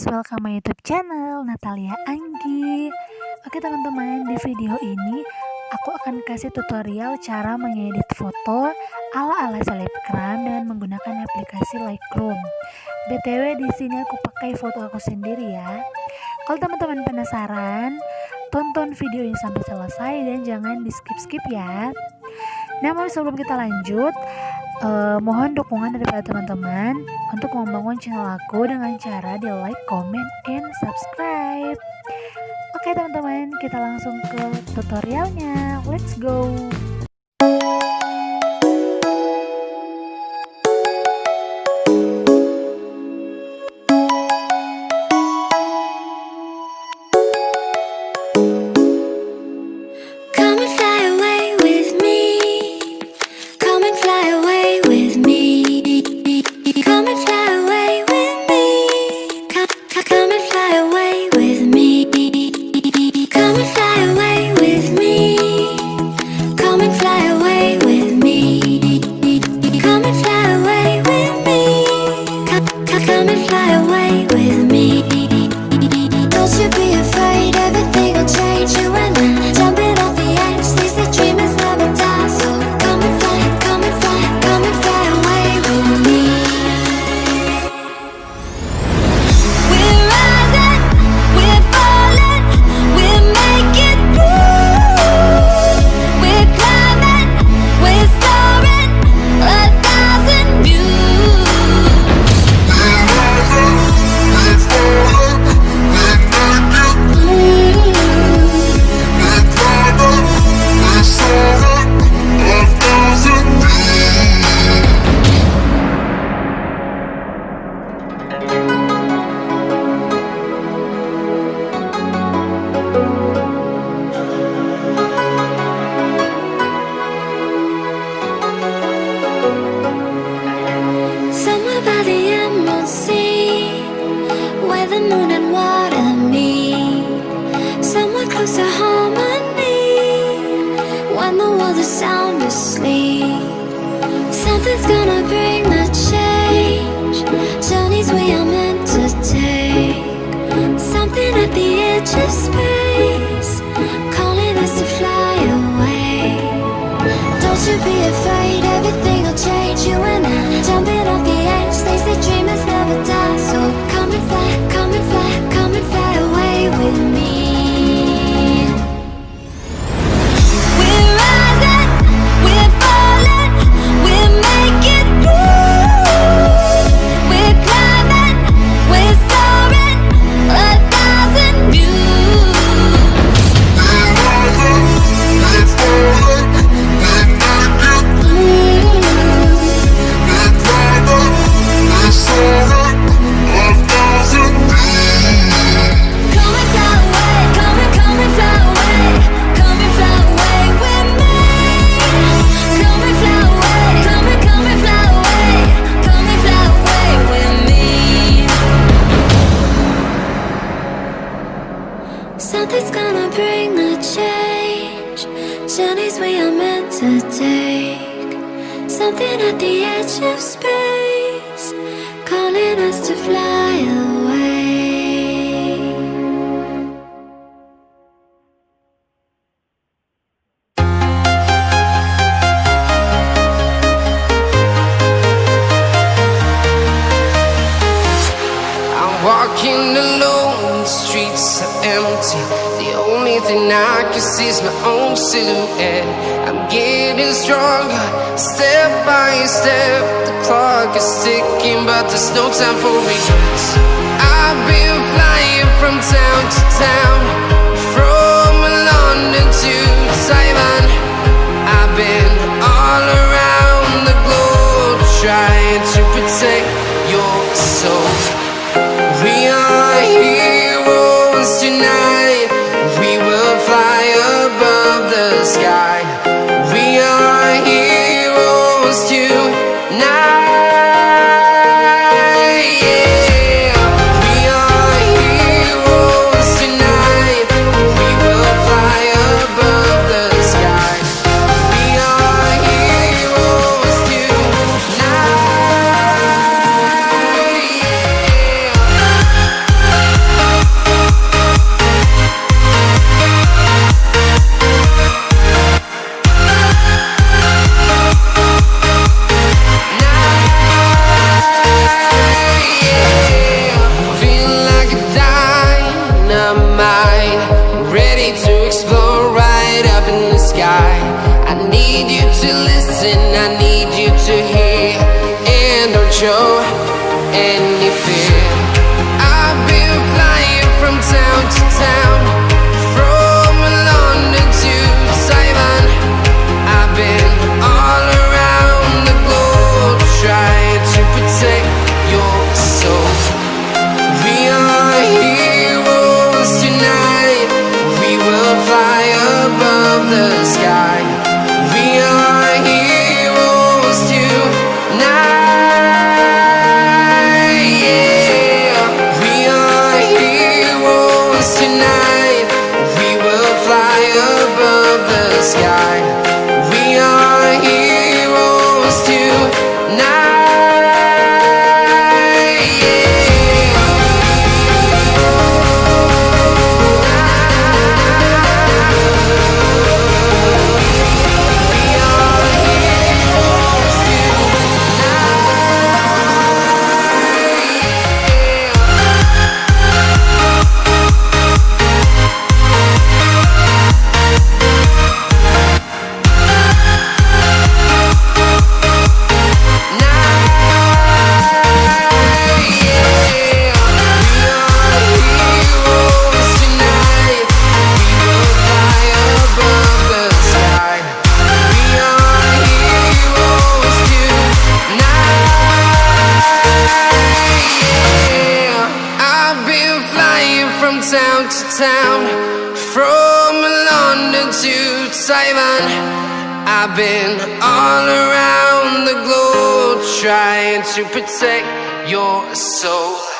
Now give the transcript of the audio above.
guys, welcome my YouTube channel Natalia Anggi. Oke teman-teman, di video ini aku akan kasih tutorial cara mengedit foto ala-ala selebgram dengan menggunakan aplikasi Lightgroom. BTW di sini aku pakai foto aku sendiri ya. Kalau teman-teman penasaran, tonton video ini sampai selesai dan jangan di skip-skip ya. Namun sebelum kita lanjut, mohon dukungan daripada teman-teman untuk membangun channel aku dengan cara di like, comment, and subscribe. Oke teman-teman, kita langsung ke tutorialnya. Let's go. Something's gonna bring the change. Journeys we are meant to take. Something at the edge of space, calling us to fly away. Don't you be afraid, everything will change. You and I, jumping off the edge. They say dreamers never die. So come and fly, come and fly, come and fly away with me. Something's gonna bring the change. Journeys we are meant to take. Something at the edge of space, calling us to fly away. I'm walking alone, the streets are empty. The only thing I can see is my own silhouette. I'm getting stronger, step by step. The clock is ticking, but there's no time for regrets. I've been flying from town to town, from London to Taiwan. I've been all around the globe, trying to protect your soul. We are heroes tonight. We will fly above the sky. We are heroes tonight. Yeah. We are heroes tonight. We will fly above the sky. We are heroes tonight. Yeah. to listen, I need you to hear, and don't show any fear. I've been flying from town to town, from London to Taiwan. I've been all around the globe, trying to protect your soul. We are heroes tonight, we will fly above the sky. We are heroes tonight, yeah. We are heroes tonight, we will fly above the sky. We are heroes tonight, yeah. Town to town, from London to Taiwan. I've been all around the globe, trying to protect your soul.